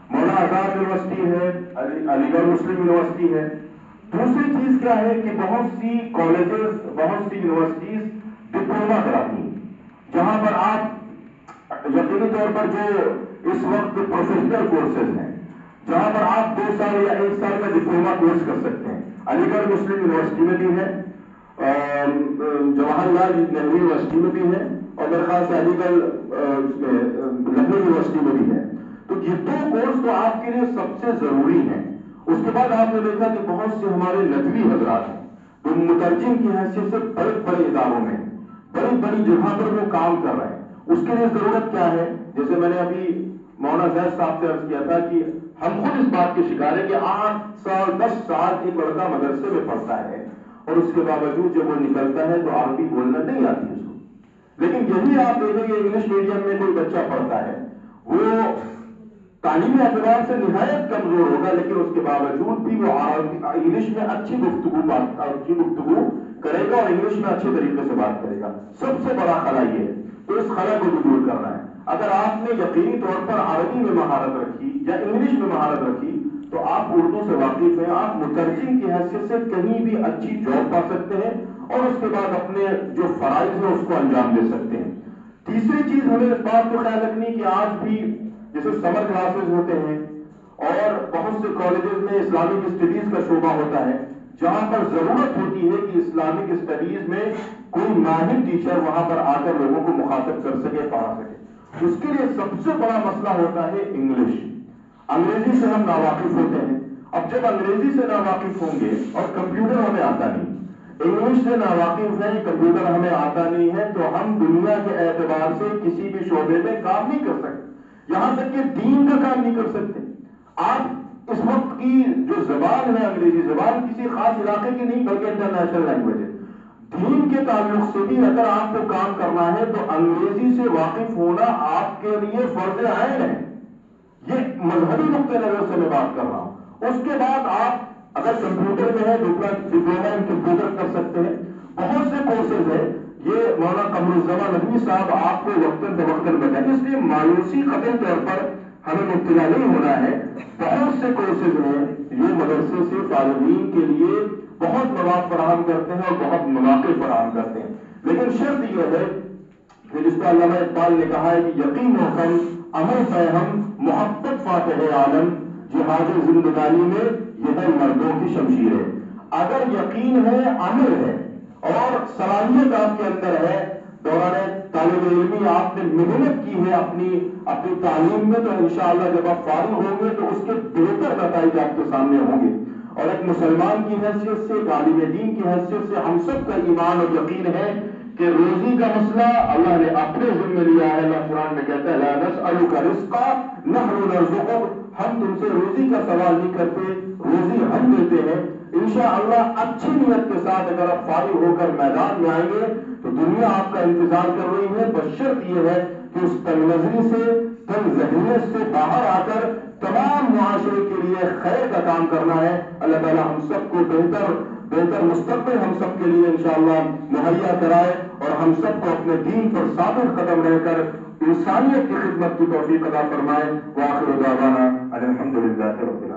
Maulana Azad university ہے، علی گڑھ مسلم university ہے. دوسری چیز کیا ہے کہ بہت سی کالجز، بہت سی یونیورسٹیز ڈپلوما کراتی ہیں، جہاں پر آپ یقینی طور پر جو اس وقت پروفیشنل کورسز ہیں، جہاں پر آپ 2 سال یا 1 سال کا ڈپلوما کورس کر سکتے ہیں. علی گڑھ مسلم یونیورسٹی میں بھی ہے، جواہر لال نہرو یونیورسٹی میں بھی ہے، اور میرے خیال سے علی گڑھ لکھنؤ یونیورسٹی میں بھی ہے. تو یہ 2 کورس تو آپ کے لیے سب سے ضروری ہیں. اس کے بعد آپ نے دیکھا کہ بہت سے ہمارے ندوی حضرات ہیں جو مترجم کی حیثیت سے بڑے بڑے اداروں میں، بڑی بڑی جگہ پر وہ کام کر رہے ہیں. اس کے لیے ضرورت کیا ہے؟ جیسے میں نے ابھی مولانا زید صاحب سے عرض کیا تھا کہ ہم خود اس بات کے شکار ہیں کہ 8 سال 10 سال ایک لڑکا مدرسے میں پڑھتا ہے اور اس کے باوجود جب وہ نکلتا ہے تو عربی بولنا نہیں آتی اس کو. لیکن یہی آپ دیکھیں گے انگلش میڈیم میں کوئی بچہ پڑھتا ہے، وہ تعلیمی اعتبار سے نہایت کمزور ہوگا، لیکن اس کے باوجود بھی وہ انگلش میں اچھی گفتگو کرے گا اور انگلش میں اچھے طریقے سے بات کرے گا. سب سے بڑا خلا یہ ہے. تو اس خلا کو بھی دور کرنا ہے. اگر آپ نے یقینی طور پر عربی میں مہارت رکھی یا انگلش میں مہارت رکھی تو آپ اردو سے واقف ہیں، آپ مترجم کی حیثیت سے کہیں بھی اچھی جاب پا سکتے ہیں اور اس کے بعد اپنے جو فرائض ہیں اس کو انجام دے سکتے ہیں. تیسری چیز ہمیں اس بات کو خیال رکھنی کہ آج بھی جیسے سمر کلاسز ہوتے ہیں اور بہت سے کالجز میں اسلامک اسٹڈیز کا شعبہ ہوتا ہے، جہاں پر ضرورت ہوتی ہے کہ اسلامک اسٹڈیز میں کوئی ماہر ٹیچر وہاں پر آ کر لوگوں کو مخاطب کر سکے، پڑھا سکے. اس کے لیے سب سے بڑا مسئلہ ہوتا ہے انگلش. انگریزی سے ہم ناواقف ہوتے ہیں. اب جب انگریزی سے ناواقف ہوں گے اور کمپیوٹر ہمیں آتا نہیں، انگلش سے ناواقف ہیں، کمپیوٹر ہمیں آتا نہیں ہے، تو ہم دنیا کے اعتبار سے کسی بھی شعبے میں کام نہیں کر سکتے. یہاں تک کہ دین کا کام نہیں کر سکتے. آپ اس وقت کی جو زبان ہے انگریزی زبان کسی خاص علاقے کی نہیں بلکہ انٹرنیشنل لینگویج ہے. دین کے تعلق سے بھی اگر آپ کو کام کرنا ہے تو انگریزی سے واقف ہونا آپ کے لیے فرض عین ہے. یہ مذہبی نقطۂ نظر سے میں بات کر رہا ہوں. اس کے بعد آپ اگر کمپیوٹر میں ہے ڈپلوما ان کمپیوٹر کر سکتے ہیں. بہت سے کورسز ہیں، یہ مولانا قمر الزمان ندوی صاحب آپ کو وقتاً فوقتاً بتائیں. اس لیے مایوسی قطعی طور پر ہمیں مبتلا نہیں ہونا ہے. بہت سے کورسز ہیں جو مدرسے سے فارغین کے لیے بہت مواد فراہم کرتے ہیں اور بہت مواقع فراہم کرتے ہیں. لیکن شرط یہ ہے کہ جس کو علامہ اقبال نے کہا ہے کہ یقین محکم عمل فہم محبت فاتح عالم جہاد زندگانی میں یہ ہے مردوں کی شمشیر ہے. اگر یقین ہے، عمل ہے اور صلاحیت آپ کے اندر ہے، دوران طالب علمی آپ نے محنت کی ہے اپنی تعلیم میں، تو انشاءاللہ جب آپ فارغ ہوں گے تو اس کے بہتر نتائج آپ کے سامنے ہوں گے. اور ایک مسلمان کی حیثیت سے، ایک عالم دین کی حیثیت سے ہم سب کا ایمان اور یقین ہے کہ روزی کا مسئلہ اللہ نے اپنے ذمہ لیا ہے. اللہ قرآن میں کہتا ہے لا نسألک رزقا نحن نرزقک، ہم تم سے روزی کا سوال نہیں کرتے، روزی ہم دیتے ہیں. انشاءاللہ اچھی نیت کے ساتھ اگر آپ فارغ ہو کر میدان میں آئیں گے تو دنیا آپ کا انتظار کر رہی ہے. بشرط یہ ہے کہ اس تنگ نظری سے، تنگ ذہنیت سے باہر آ کر تمام معاشرے کے لیے خیر کا کام کرنا ہے. اللہ تعالی ہم سب کو بہتر مستقبل ہم سب کے لیے انشاءاللہ مہیا کرائے اور ہم سب کو اپنے دین پر ثابت قدم رہ کر انسانیت کی خدمت کی توفیق عطا فرمائے. وآخر دعوانا الحمدللہ رب العالمین.